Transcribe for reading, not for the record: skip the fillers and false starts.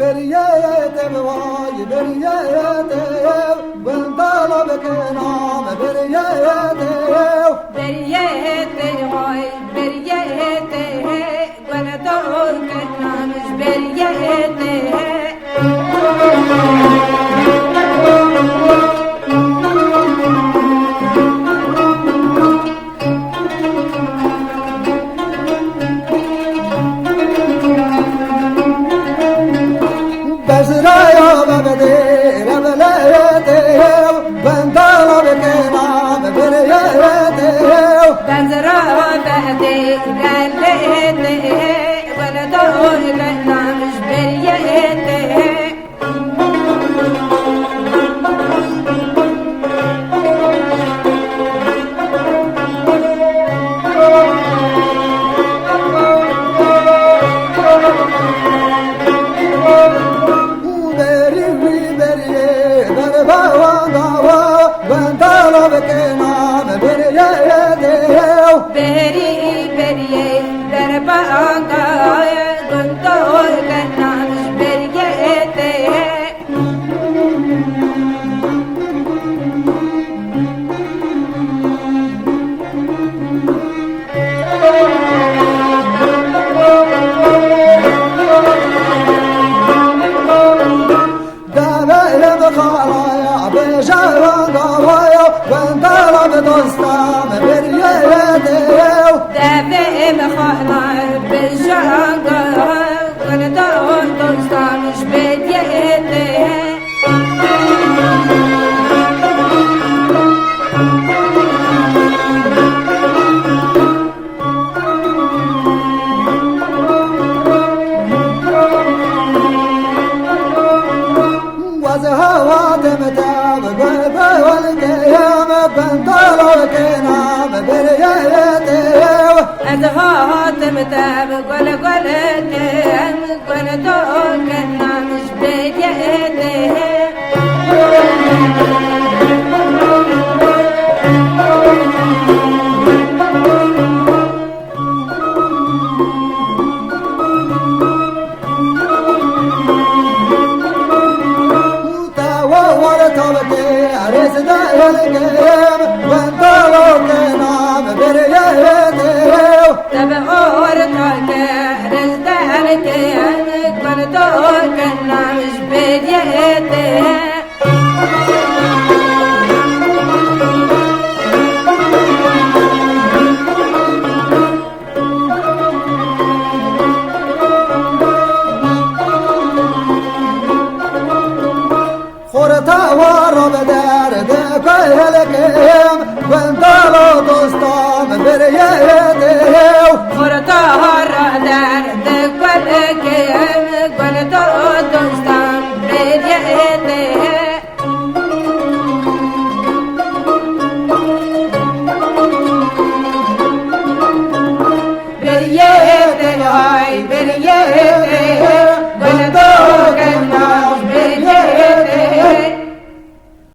بريته بواي بريته بنطلب كنام بريته بريته هاي بريته وانا دور كنا مش بريته بزرايا ببدير بليته بنطلب كنام بريته بنزرا بهدي قلته وانا دور كنا مش بريته بری بری در باغای گندور کنامش بریته دبل بخارایا بجوان گوایا بندلم دوستم بریته دبه بخاطر بجانگا گندور دوستانش بریته وزهوات متاب قلبي والقيام بنطلع كنام بريته أزهات متاب قل قل كم گندور کنامش بریته تبعور تاكر ازدهرك گندور کنامش بریته خورتا وارو بدر دکای هلکیم بندالو دوستام بریته